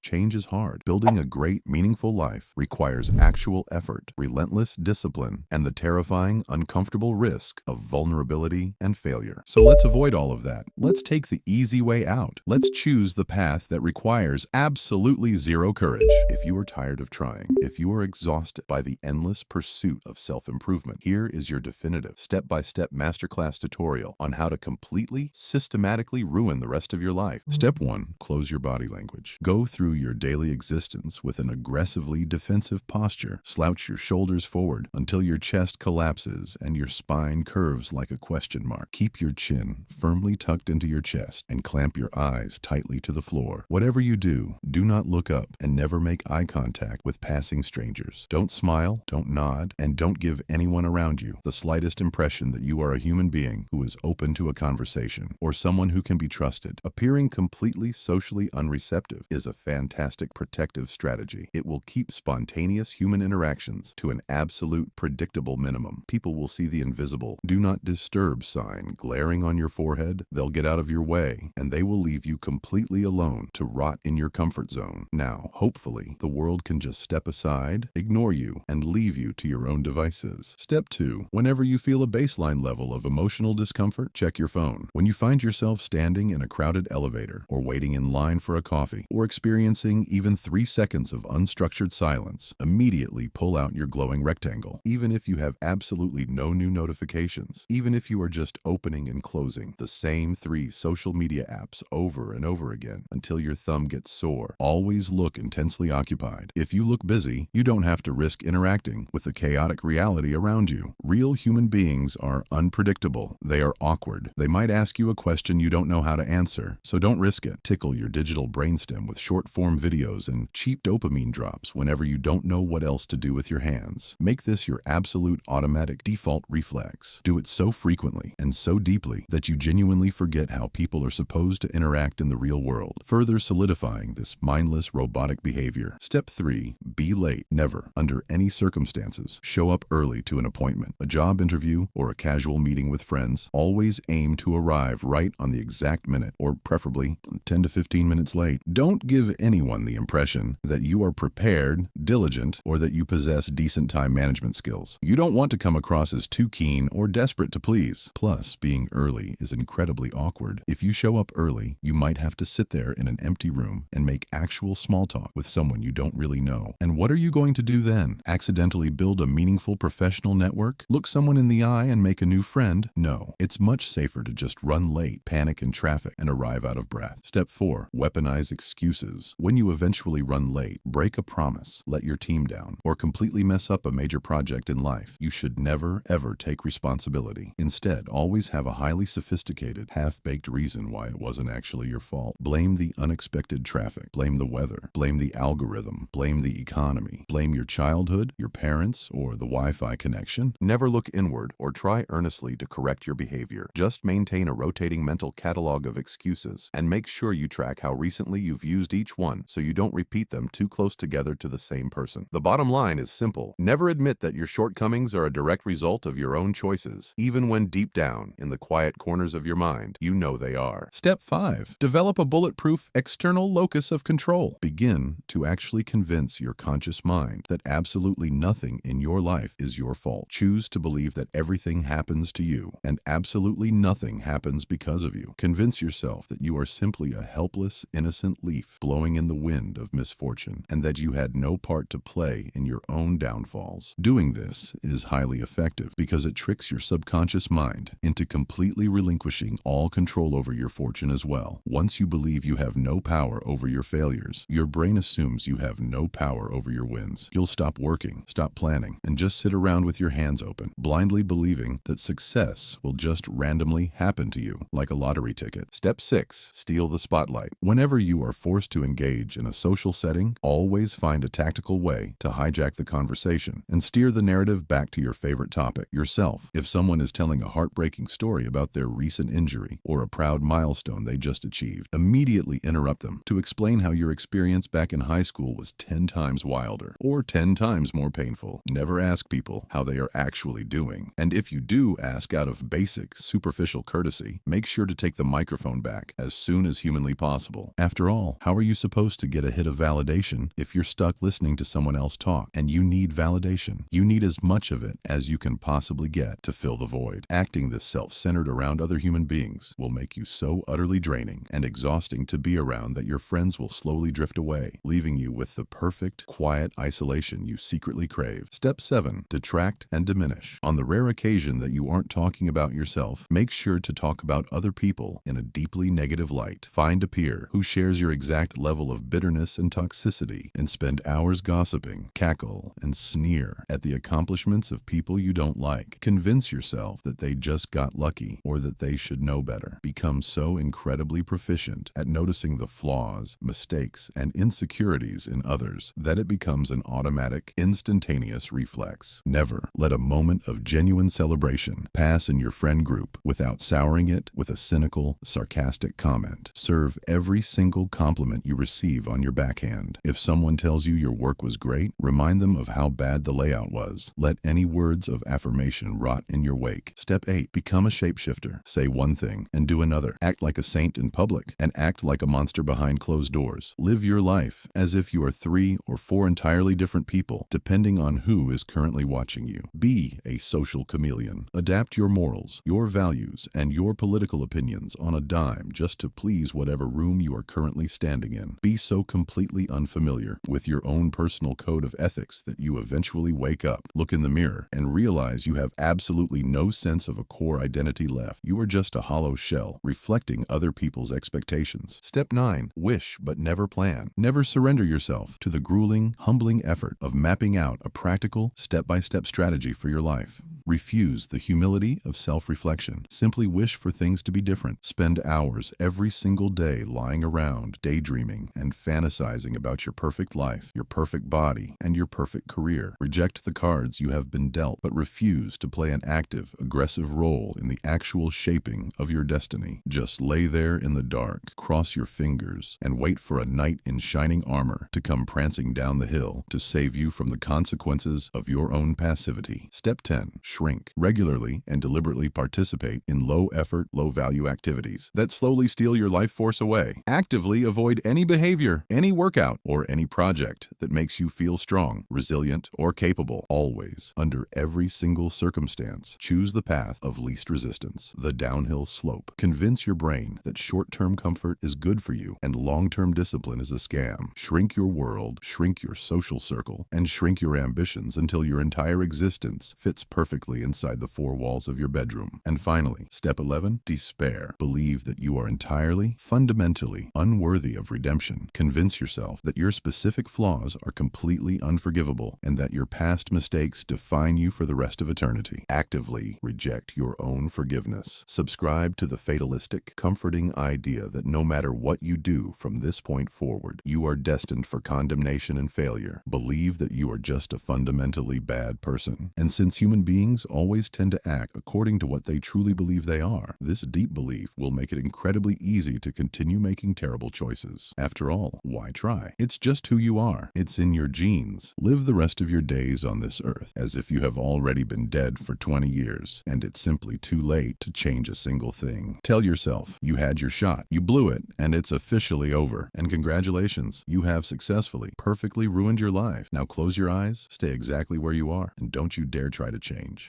Change is hard. Building a great, meaningful life requires actual effort, relentless discipline, and the terrifying, uncomfortable risk of vulnerability and failure. So let's avoid all of that. Let's take the easy way out. Let's choose the path that requires absolutely zero courage. If you are tired of trying, if you are exhausted by the endless pursuit of self-improvement, here is your definitive step-by-step masterclass tutorial on how to completely, systematically ruin the rest of your life. Step 1. Close your body language. Go through your daily existence with an aggressively defensive posture. Slouch your shoulders forward until your chest collapses and your spine curves like a question mark. Keep your chin firmly tucked into your chest and clamp your eyes tightly to the floor. Whatever you do, do not look up and never make eye contact with passing strangers. Don't smile, don't nod, and don't give anyone around you the slightest impression that you are a human being who is open to a conversation or someone who can be trusted. Appearing completely socially unreceptive is a fantastic protective strategy. It will keep spontaneous human interactions to an absolute predictable minimum. People will see the invisible "do not disturb" sign glaring on your forehead. They'll get out of your way, and they will leave you completely alone to rot in your comfort zone. Now, hopefully, the world can just step aside, ignore you, and leave you to your own devices. Step 2. Whenever you feel a baseline level of emotional discomfort, check your phone. When you find yourself standing in a crowded elevator, or waiting in line for a coffee, or experiencing even 3 seconds of unstructured silence, immediately pull out your glowing rectangle. Even if you have absolutely no new notifications, even if you are just opening and closing the same 3 social media apps over and over again until your thumb gets sore, always look intensely occupied. If you look busy, you don't have to risk interacting with the chaotic reality around you. Real human beings are unpredictable. They are awkward. They might ask you a question you don't know how to answer, so don't risk it. Tickle your digital brainstem with short-form videos and cheap dopamine drops whenever you don't know what else to do with your hands. Make this your absolute automatic default reflex. Do it so frequently and so deeply that you genuinely forget how people are supposed to interact in the real world, further solidifying this mindless robotic behavior. Step 3. Be late. Never, under any circumstances, show up early to an appointment, a job interview, or a casual meeting with friends. Always aim to arrive right on the exact minute, or preferably 10 to 15 minutes late. Don't give anyone the impression that you are prepared, diligent, or that you possess decent time management skills. You don't want to come across as too keen or desperate to please. Plus, being early is incredibly awkward. If you show up early, you might have to sit there in an empty room and make actual small talk with someone you don't really know. And what are you going to do then? Accidentally build a meaningful professional network? Look someone in the eye and make a new friend? No. It's much safer to just run late, panic in traffic, and arrive out of breath. Step 4. Weaponize excuses. When you eventually run late, break a promise, let your team down, or completely mess up a major project in life, you should never, ever take responsibility. Instead, always have a highly sophisticated, half-baked reason why it wasn't actually your fault. Blame the unexpected traffic. Blame the weather. Blame the algorithm. Blame the economy. Blame your childhood, your parents, or the Wi-Fi connection. Never look inward or try earnestly to correct your behavior. Just maintain a rotating mental catalog of excuses and make sure you track how recently you've used each one so you don't repeat them too close together to the same person. The bottom line is simple. Never admit that your shortcomings are a direct result of your own choices, even when deep down, in the quiet corners of your mind, you know they are. Step 5. Develop a bulletproof external locus of control. Begin to actually convince your conscious mind that absolutely nothing in your life is your fault. Choose to believe that everything happens to you and absolutely nothing happens because of you. Convince yourself that you are simply a helpless, innocent leaf blowing in the wind of misfortune and that you had no part to play in your own downfalls. Doing this is highly effective because it tricks your subconscious mind into completely relinquishing all control over your fortune as well. Once you believe you have no power over your failures, your brain assumes you have no power over your wins. You'll stop working, stop planning, and just sit around with your hands open, blindly believing that success will just randomly happen to you like a lottery ticket. Step 6. Steal the spotlight. Whenever you are forced to engage in a social setting, always find a tactical way to hijack the conversation and steer the narrative back to your favorite topic, yourself. If someone is telling a heartbreaking story about their recent injury or a proud milestone they just achieved, immediately interrupt them to explain how your experience back in high school was 10 times wilder or 10 times more painful. Never ask people how they are actually doing. And if you do ask out of basic, superficial courtesy, make sure to take the microphone back as soon as humanly possible. After all, how are you supposed supposed to get a hit of validation if you're stuck listening to someone else talk, and you need validation. You need as much of it as you can possibly get to fill the void. Acting this self-centered around other human beings will make you so utterly draining and exhausting to be around that your friends will slowly drift away, leaving you with the perfect, quiet isolation you secretly crave. Step 7. Detract and diminish. On the rare occasion that you aren't talking about yourself, make sure to talk about other people in a deeply negative light. Find a peer who shares your exact level of bitterness and toxicity and spend hours gossiping, cackle, and sneer at the accomplishments of people you don't like. Convince yourself that they just got lucky or that they should know better. Become so incredibly proficient at noticing the flaws, mistakes, and insecurities in others that it becomes an automatic, instantaneous reflex. Never let a moment of genuine celebration pass in your friend group without souring it with a cynical, sarcastic comment. Serve every single compliment you receive on your backhand. If someone tells you your work was great, remind them of how bad the layout was. Let any words of affirmation rot in your wake. Step 8. Become a shapeshifter. Say one thing and do another. Act like a saint in public and act like a monster behind closed doors. Live your life as if you are 3 or 4 entirely different people, depending on who is currently watching you. Be a social chameleon. Adapt your morals, your values, and your political opinions on a dime just to please whatever room you are currently standing in. Be so completely unfamiliar with your own personal code of ethics that you eventually wake up, look in the mirror, and realize you have absolutely no sense of a core identity left. You are just a hollow shell, reflecting other people's expectations. Step 9. Wish but never plan. Never surrender yourself to the grueling, humbling effort of mapping out a practical, step-by-step strategy for your life. Refuse the humility of self-reflection. Simply wish for things to be different. Spend hours every single day lying around, daydreaming, and fantasizing about your perfect life, your perfect body, and your perfect career. Reject the cards you have been dealt, but refuse to play an active, aggressive role in the actual shaping of your destiny. Just lay there in the dark, cross your fingers, and wait for a knight in shining armor to come prancing down the hill to save you from the consequences of your own passivity. Step 10. Shrink. Regularly and deliberately participate in low-effort, low-value activities that slowly steal your life force away. Actively avoid any behavior, any workout, or any project that makes you feel strong, resilient, or capable. Always, under every single circumstance, choose the path of least resistance, the downhill slope. Convince your brain that short-term comfort is good for you and long-term discipline is a scam. Shrink your world, shrink your social circle, and shrink your ambitions until your entire existence fits perfectly inside the 4 walls of your bedroom. And finally, step 11, despair. Believe that you are entirely, fundamentally unworthy of redemption. Convince yourself that your specific flaws are completely unforgivable and that your past mistakes define you for the rest of eternity. Actively reject your own forgiveness. Subscribe to the fatalistic, comforting idea that no matter what you do from this point forward, you are destined for condemnation and failure. Believe that you are just a fundamentally bad person. And since human beings always tend to act according to what they truly believe they are, this deep belief will make it incredibly easy to continue making terrible choices. After all, why try? It's just who you are. It's in your genes. Live the rest of your days on this earth as if you have already been dead for 20 years, and it's simply too late to change a single thing. Tell yourself you had your shot, you blew it, and it's officially over. And congratulations, you have successfully, perfectly ruined your life. Now close your eyes, stay exactly where you are, and don't you dare try to change.